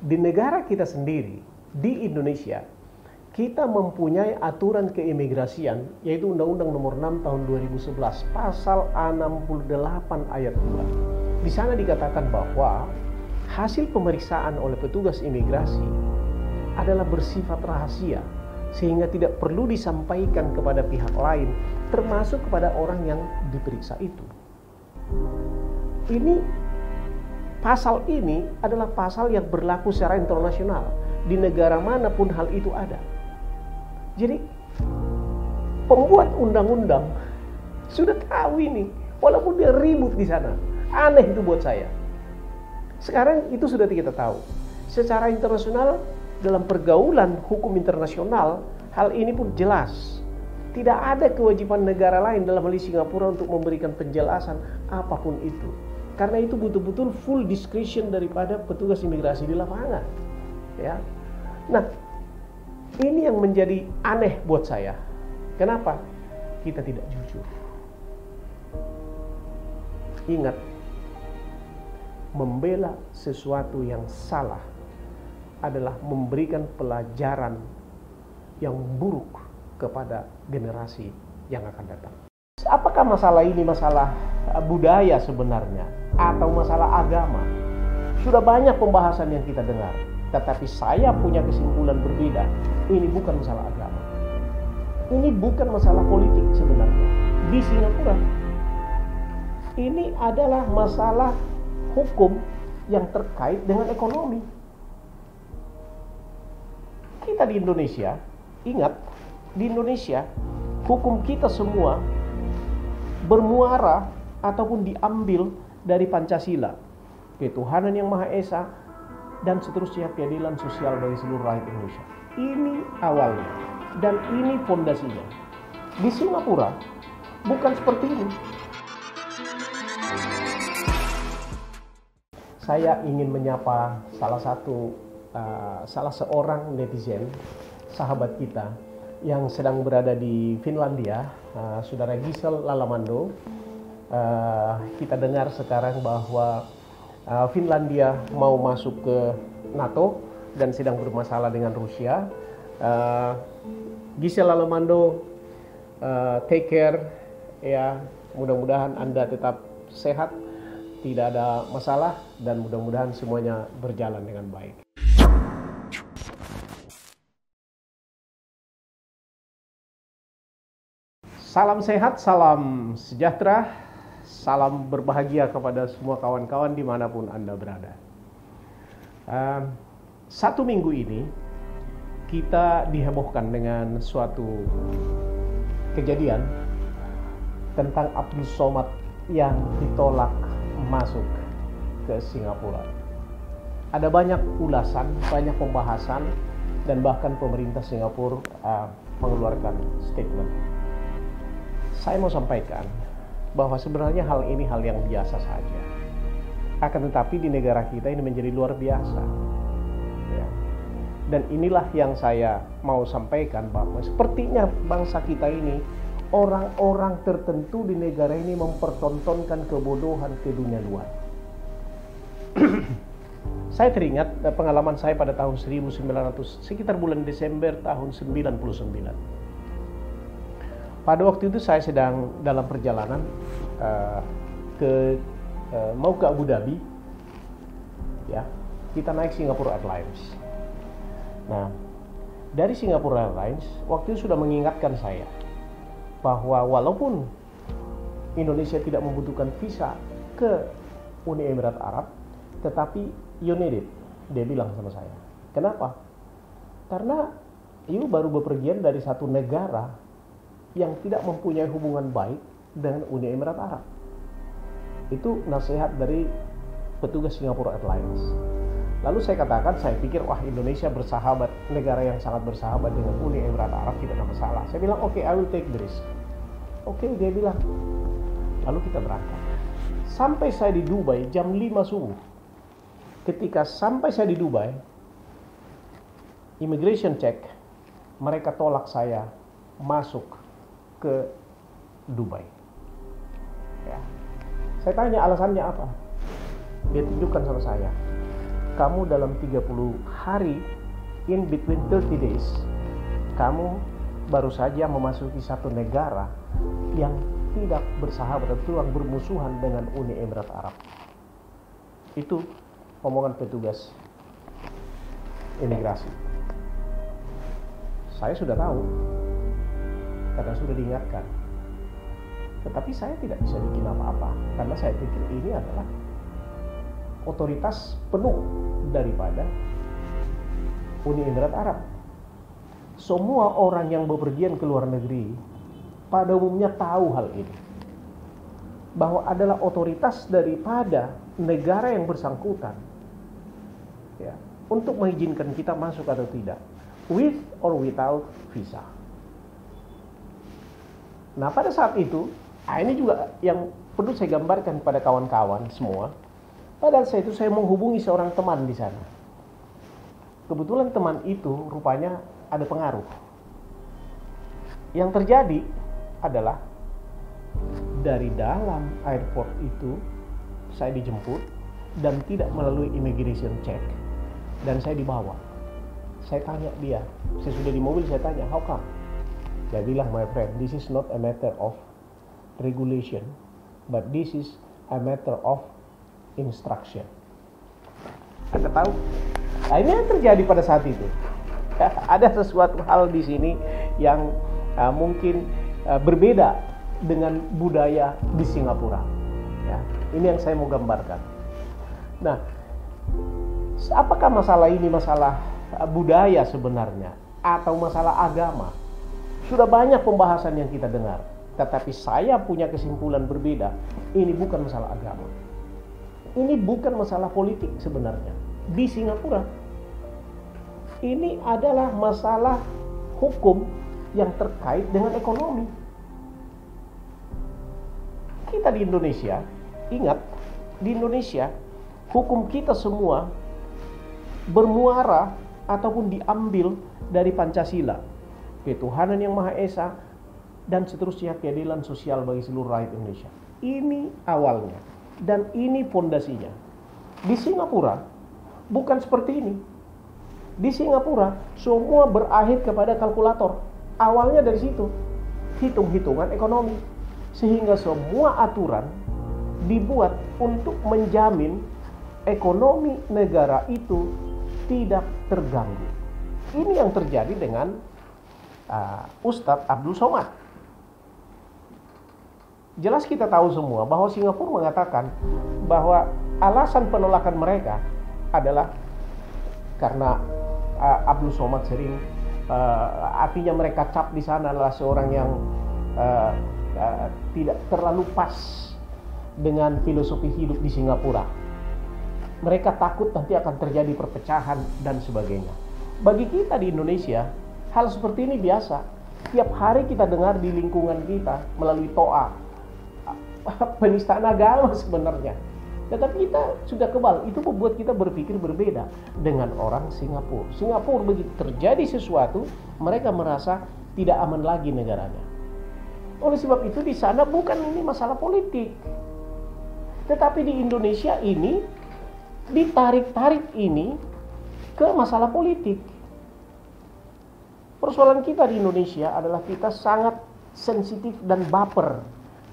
di negara kita sendiri, di Indonesia, kita mempunyai aturan keimigrasian, yaitu Undang-Undang Nomor 6 Tahun 2011, Pasal 68 Ayat 2. Di sana dikatakan bahwa hasil pemeriksaan oleh petugas imigrasi adalah bersifat rahasia, sehingga tidak perlu disampaikan kepada pihak lain, termasuk kepada orang yang diperiksa itu. Pasal ini adalah pasal yang berlaku secara internasional. Di negara manapun hal itu ada. Jadi pembuat undang-undang sudah tahu ini, walaupun dia ribut di sana. Aneh itu buat saya. Sekarang itu sudah kita tahu. Secara internasional, dalam pergaulan hukum internasional, hal ini pun jelas. Tidak ada kewajiban negara lain dalam hal Singapura untuk memberikan penjelasan apapun itu. Karena itu betul-betul full discretion daripada petugas imigrasi di lapangan. Ya. Nah, ini yang menjadi aneh buat saya. Kenapa? Kita tidak jujur. Ingat, membela sesuatu yang salah adalah memberikan pelajaran yang buruk kepada generasi yang akan datang. Apakah masalah ini masalah budaya sebenarnya atau masalah agama? Sudah banyak pembahasan yang kita dengar, tetapi saya punya kesimpulan berbeda. Ini bukan masalah agama. Ini bukan masalah politik sebenarnya. Di Singapura, ini adalah masalah hukum yang terkait dengan ekonomi. Kita di Indonesia, ingat, di Indonesia, hukum kita semua bermuara ataupun diambil dari Pancasila, ketuhanan yang Maha Esa, dan seterusnya keadilan sosial bagi seluruh rakyat Indonesia. Ini awalnya dan ini fondasinya. Di Singapura bukan seperti ini. Saya ingin menyapa salah seorang netizen, sahabat kita yang sedang berada di Finlandia, saudara Gisel Lalamando. Kita dengar sekarang bahwa Finlandia mau masuk ke NATO dan sedang bermasalah dengan Rusia. Gisel Lalamando, take care ya. Mudah-mudahan Anda tetap sehat, tidak ada masalah, dan mudah-mudahan semuanya berjalan dengan baik. Salam sehat, salam sejahtera, salam berbahagia kepada semua kawan-kawan dimanapun Anda berada. Satu minggu ini kita dihebohkan dengan suatu kejadian tentang Abdul Somad yang ditolak masuk ke Singapura. Ada banyak ulasan, banyak pembahasan, dan bahkan pemerintah Singapura mengeluarkan statement. Saya mau sampaikan bahwa sebenarnya hal ini hal yang biasa saja. Akan tetapi di negara kita ini menjadi luar biasa. Ya. Dan inilah yang saya mau sampaikan, bahwa sepertinya bangsa kita ini, orang-orang tertentu di negara ini mempertontonkan kebodohan ke dunia luar. Saya teringat pengalaman saya pada tahun 1900, sekitar bulan Desember tahun 99. Pada waktu itu saya sedang dalam perjalanan mau ke Abu Dhabi, ya. Kita naik Singapore Airlines. Nah, dari Singapore Airlines waktu itu sudah mengingatkan saya bahwa walaupun Indonesia tidak membutuhkan visa ke Uni Emirat Arab, tetapi you need it, dia bilang sama saya. Kenapa? Karena you baru bepergian dari satu negara yang tidak mempunyai hubungan baik dengan Uni Emirat Arab. Itu nasihat dari petugas Singapore Airlines. Lalu saya katakan, saya pikir wah, Indonesia bersahabat, negara yang sangat bersahabat dengan Uni Emirat Arab, tidak ada masalah. Saya bilang oke, I will take the risk. Oke, dia bilang. Lalu kita berangkat. Sampai saya di Dubai jam 5 subuh. Ketika sampai saya di Dubai, immigration check, mereka tolak saya masuk ke Dubai. Ya. Saya tanya alasannya apa? Dia tunjukkan sama saya. kamu dalam 30 hari, in between 30 days, kamu baru saja memasuki satu negara yang tidak bersahabat atau yang bermusuhan dengan Uni Emirat Arab. Itu omongan petugas imigrasi. Saya sudah tahu karena sudah diingatkan. Tetapi saya tidak bisa bikin apa-apa karena saya pikir ini adalah otoritas penuh daripada Uni Emirat Arab. Semua orang yang bepergian ke luar negeri pada umumnya tahu hal ini, bahwa adalah otoritas daripada negara yang bersangkutan ya, untuk mengizinkan kita masuk atau tidak, with or without visa. Nah pada saat itu, ini juga yang perlu saya gambarkan pada kawan-kawan semua. Pada saat itu saya menghubungi seorang teman di sana. Kebetulan teman itu rupanya ada pengaruh. Yang terjadi adalah dari dalam airport itu saya dijemput dan tidak melalui immigration check, dan saya dibawa. Saya tanya dia, saya sudah di mobil, saya tanya, how come? Dia bilang, my friend, this is not a matter of regulation, but this is a matter of instruction. Anda tahu? Nah, ini yang terjadi pada saat itu. Ada sesuatu hal di sini yang mungkin berbeda dengan budaya di Singapura. Ya, ini yang saya mau gambarkan. Nah, apakah masalah ini masalah budaya sebenarnya atau masalah agama? Sudah banyak pembahasan yang kita dengar, tetapi saya punya kesimpulan berbeda. Ini bukan masalah agama. Ini bukan masalah politik sebenarnya. Di Singapura, ini adalah masalah hukum yang terkait dengan ekonomi. Kita di Indonesia, ingat, di Indonesia, hukum kita semua bermuara ataupun diambil dari Pancasila, ketuhanan yang Maha Esa, dan seterusnya, keadilan sosial bagi seluruh rakyat Indonesia. Ini awalnya, dan ini fondasinya. Di Singapura, bukan seperti ini. Di Singapura, semua berakhir kepada kalkulator. Awalnya dari situ, hitung-hitungan ekonomi. Sehingga semua aturan dibuat untuk menjamin ekonomi negara itu tidak terganggu. Ini yang terjadi dengan Ustadz Abdul Somad. Jelas kita tahu semua bahwa Singapura mengatakan bahwa alasan penolakan mereka adalah karena Abdul Somad sering artinya mereka cap di sana adalah seorang yang tidak terlalu pas dengan filosofi hidup di Singapura. Mereka takut nanti akan terjadi perpecahan dan sebagainya. Bagi kita di Indonesia, hal seperti ini biasa. Tiap hari kita dengar di lingkungan kita melalui toa, penistaan agama sebenarnya. Tetapi kita sudah kebal, itu membuat kita berpikir berbeda dengan orang Singapura. Singapura begitu terjadi sesuatu, mereka merasa tidak aman lagi negaranya. Oleh sebab itu di sana bukan ini masalah politik. Tetapi di Indonesia ini ditarik-tarik ini ke masalah politik. Persoalan kita di Indonesia adalah kita sangat sensitif dan baper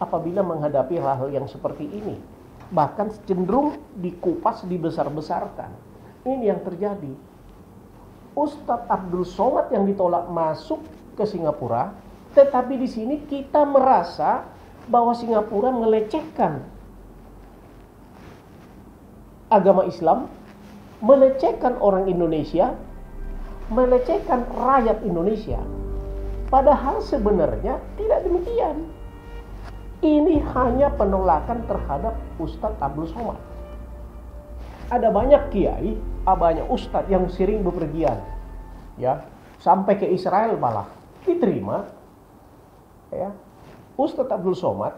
apabila menghadapi hal-hal yang seperti ini. Bahkan cenderung dikupas, dibesar-besarkan. Ini yang terjadi. Ustadz Abdul Somad yang ditolak masuk ke Singapura, tetapi di sini kita merasa bahwa Singapura melecehkan agama Islam, melecehkan orang Indonesia, melecehkan rakyat Indonesia. Padahal sebenarnya tidak demikian. Ini hanya penolakan terhadap Ustadz Abdul Somad. Ada banyak kiai, banyak ustadz yang sering bepergian, ya, sampai ke Israel malah diterima. Ya, Ustadz Abdul Somad,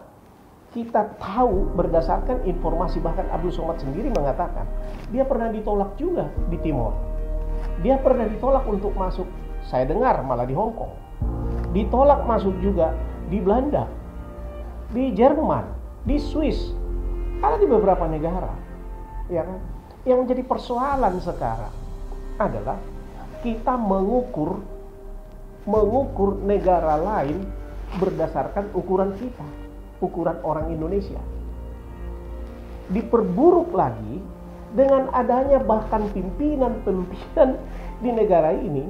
kita tahu berdasarkan informasi, bahkan Abdul Somad sendiri mengatakan dia pernah ditolak juga di Timor. Dia pernah ditolak untuk masuk, saya dengar malah di Hong Kong. Ditolak masuk juga di Belanda, di Jerman, di Swiss, ada di beberapa negara, ya kan? Yang menjadi persoalan sekarang adalah kita mengukur negara lain berdasarkan ukuran kita, ukuran orang Indonesia. Diperburuk lagi dengan adanya bahkan pimpinan di negara ini,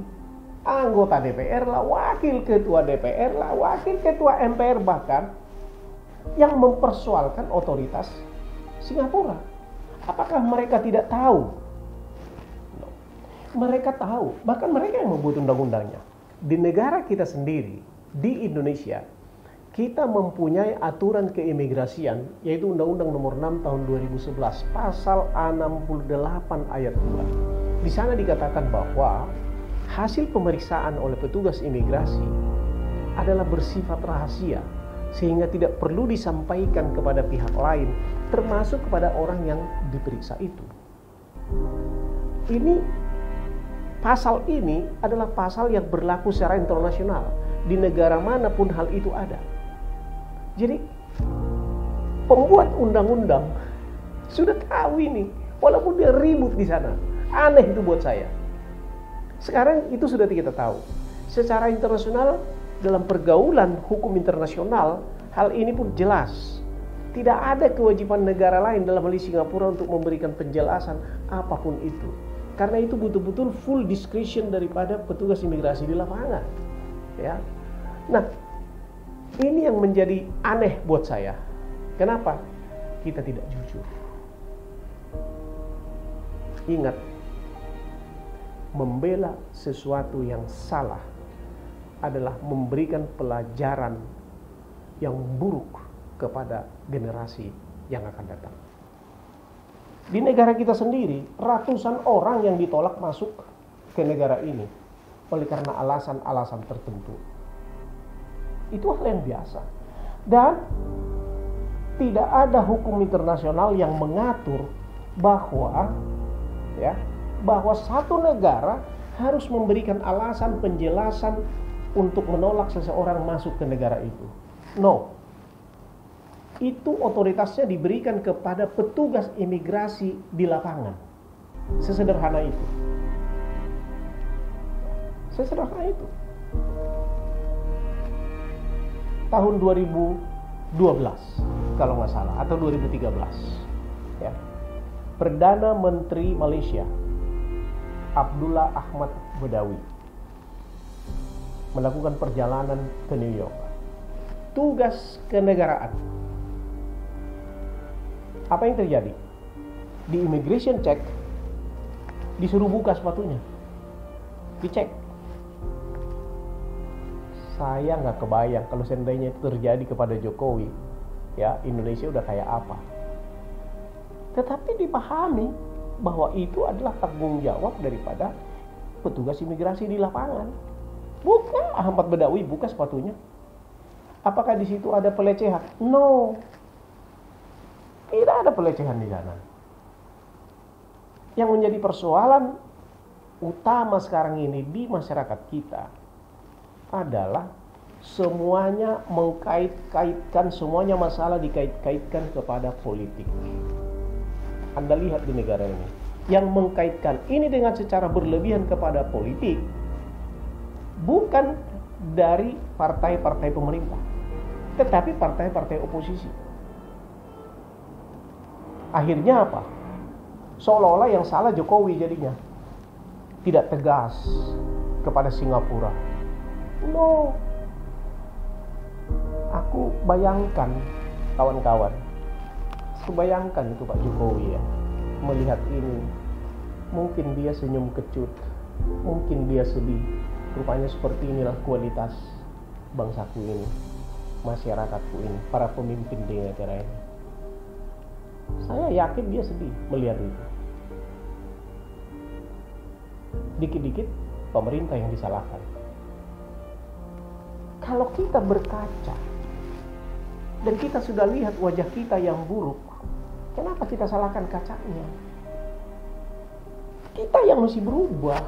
anggota DPR lah, wakil ketua DPR lah, wakil ketua MPR bahkan, yang mempersoalkan otoritas Singapura. Apakah mereka tidak tahu? No. Mereka tahu, bahkan mereka yang membuat undang-undangnya. Di negara kita sendiri, di Indonesia, kita mempunyai aturan keimigrasian, yaitu Undang-Undang Nomor 6 Tahun 2011, Pasal 68 Ayat 2. Di sana dikatakan bahwa hasil pemeriksaan oleh petugas imigrasi adalah bersifat rahasia, sehingga tidak perlu disampaikan kepada pihak lain, termasuk kepada orang yang diperiksa itu. Pasal ini adalah pasal yang berlaku secara internasional. Di negara manapun hal itu ada. Jadi pembuat undang-undang sudah tahu ini, walaupun dia ribut di sana. Aneh itu buat saya. Sekarang itu sudah kita tahu. Secara internasional, dalam pergaulan hukum internasional, hal ini pun jelas. Tidak ada kewajiban negara lain dalam hal ini Singapura untuk memberikan penjelasan apapun itu. Karena itu betul-betul full discretion daripada petugas imigrasi di lapangan. Ya. Nah, ini yang menjadi aneh buat saya. Kenapa? Kita tidak jujur. Ingat, membela sesuatu yang salah adalah memberikan pelajaran yang buruk kepada generasi yang akan datang. Di negara kita sendiri, ratusan orang yang ditolak masuk ke negara ini oleh karena alasan-alasan tertentu. Itu hal yang biasa. Dan tidak ada hukum internasional yang mengatur bahwa satu negara harus memberikan alasan penjelasan untuk menolak seseorang masuk ke negara itu. No. Itu otoritasnya diberikan kepada petugas imigrasi di lapangan. Sesederhana itu. Sesederhana itu. Tahun 2012 kalau nggak salah, atau 2013 ya, Perdana Menteri Malaysia Abdullah Ahmad Badawi melakukan perjalanan ke New York. Tugas kenegaraan. Apa yang terjadi? Di immigration check disuruh buka sepatunya, dicek. Saya nggak kebayang kalau seandainya itu terjadi kepada Jokowi, ya Indonesia udah kayak apa. Tetapi dipahami bahwa itu adalah tanggung jawab daripada petugas imigrasi di lapangan. Buka, Ahmad Badawi buka sepatunya. Apakah di situ ada pelecehan? No. Tidak ada pelecehan di sana. Yang menjadi persoalan utama sekarang ini di masyarakat kita adalah semuanya mengkait-kaitkan, semuanya masalah dikait-kaitkan kepada politik. Anda lihat di negara ini, yang mengkaitkan ini dengan secara berlebihan kepada politik bukan dari partai-partai pemerintah, tetapi partai-partai oposisi. Akhirnya apa? Seolah-olah yang salah Jokowi jadinya. Tidak tegas kepada Singapura. No. Aku bayangkan kawan-kawan. Bayangkan itu Pak Jokowi ya, melihat ini. Mungkin dia senyum kecut, mungkin dia sedih. Rupanya seperti inilah kualitas bangsaku ini, masyarakatku ini, para pemimpin di negara ini. Saya yakin dia sedih melihat itu. Dikit-dikit pemerintah yang disalahkan. Kalau kita berkaca dan kita sudah lihat wajah kita yang buruk, kenapa kita salahkan kacanya? Kita yang mesti berubah.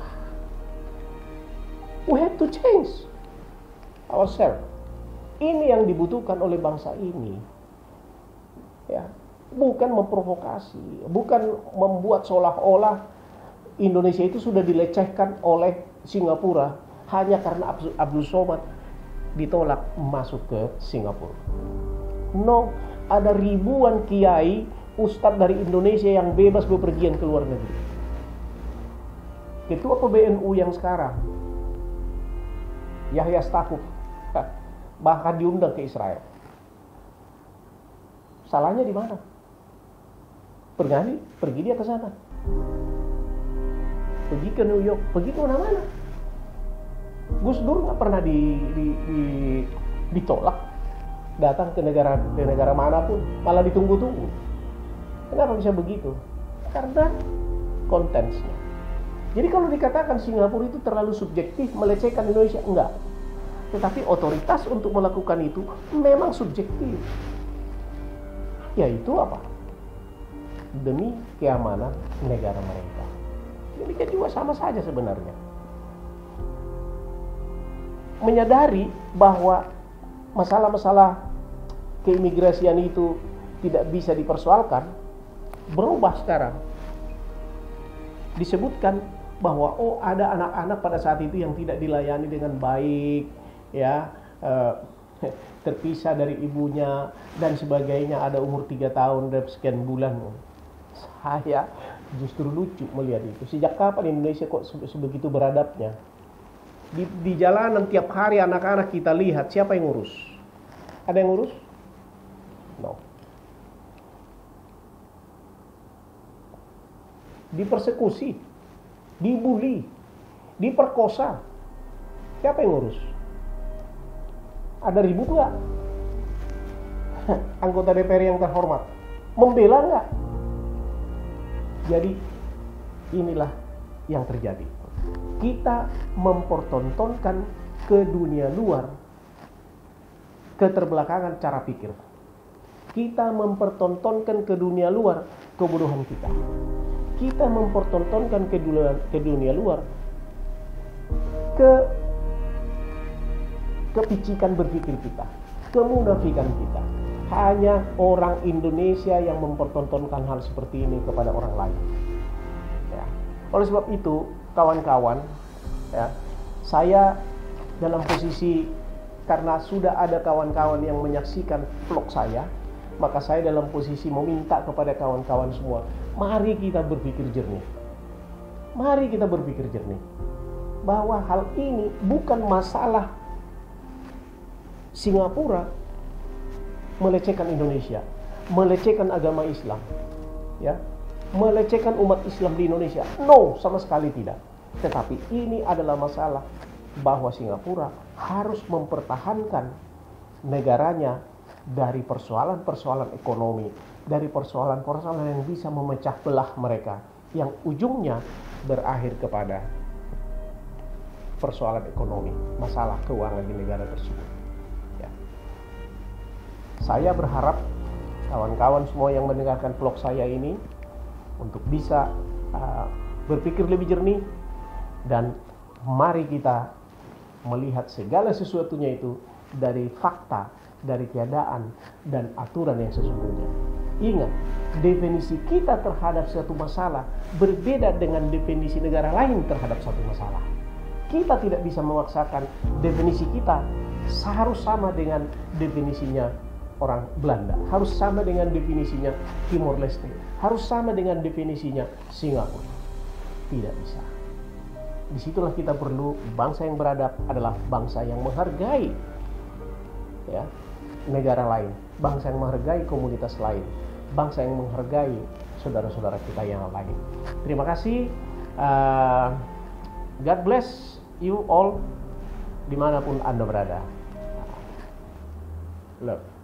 We have to change ourselves. Ini yang dibutuhkan oleh bangsa ini. Ya, bukan memprovokasi, bukan membuat seolah-olah Indonesia itu sudah dilecehkan oleh Singapura hanya karena Abdul Somad ditolak masuk ke Singapura. No, ada ribuan kiai, ustadz dari Indonesia yang bebas bepergian ke luar negeri. Ketua PBNU yang sekarang, Yahya Stakuf, bahkan diundang ke Israel. Salahnya di mana? Pergi dia ke sana. Pergi ke New York, pergi ke mana-mana. Gus Dur nggak pernah ditolak. Datang ke negara manapun, malah ditunggu-tunggu. Kenapa bisa begitu? Karena kontennya. Jadi kalau dikatakan Singapura itu terlalu subjektif, melecehkan Indonesia, enggak. Tetapi otoritas untuk melakukan itu memang subjektif. Yaitu apa? Demi keamanan negara mereka. Demikian juga sama saja sebenarnya. Menyadari bahwa masalah-masalah keimigrasian itu tidak bisa dipersoalkan, berubah sekarang. Disebutkan bahwa ada anak-anak pada saat itu yang tidak dilayani dengan baik, ya, terpisah dari ibunya dan sebagainya, ada umur 3 tahun dan sekian bulan. Saya justru lucu melihat itu. Sejak kapan Indonesia kok sebegitu beradabnya? Di jalanan tiap hari anak-anak kita lihat, siapa yang ngurus? Ada yang ngurus? No. Dipersekusi, dibully, diperkosa. Siapa yang ngurus? Ada ribut nggak? Anggota DPR yang terhormat membela nggak? Jadi inilah yang terjadi. Kita mempertontonkan ke dunia luar keterbelakangan cara pikir. Kita mempertontonkan ke dunia luar kebodohan kita. Kita mempertontonkan ke dunia luar kepicikan berpikir kita, kemunafikan kita. Hanya orang Indonesia yang mempertontonkan hal seperti ini kepada orang lain. Ya. Oleh sebab itu, kawan-kawan, ya, saya dalam posisi, karena sudah ada kawan-kawan yang menyaksikan vlog saya, maka saya dalam posisi meminta kepada kawan-kawan semua, mari kita berpikir jernih. Mari kita berpikir jernih. Bahwa hal ini bukan masalah Singapura melecehkan Indonesia, melecehkan agama Islam, ya, melecehkan umat Islam di Indonesia. No, sama sekali tidak. Tetapi ini adalah masalah bahwa Singapura harus mempertahankan negaranya dari persoalan-persoalan ekonomi, dari persoalan-persoalan yang bisa memecah belah mereka, yang ujungnya berakhir kepada persoalan ekonomi, masalah keuangan di negara tersebut. Ya. Saya berharap kawan-kawan semua yang mendengarkan vlog saya ini untuk bisa berpikir lebih jernih, dan mari kita melihat segala sesuatunya itu dari fakta, dari keadaan dan aturan yang sesungguhnya. Ingat, definisi kita terhadap suatu masalah berbeda dengan definisi negara lain terhadap suatu masalah. Kita tidak bisa memaksakan definisi kita harus sama dengan definisinya orang Belanda, harus sama dengan definisinya Timor Leste, harus sama dengan definisinya Singapura. Tidak bisa. Disitulah kita perlu, bangsa yang beradab adalah bangsa yang menghargai, ya, negara lain, bangsa yang menghargai komunitas lain, bangsa yang menghargai saudara-saudara kita yang lain. Terima kasih. God bless you all dimanapun Anda berada. Love.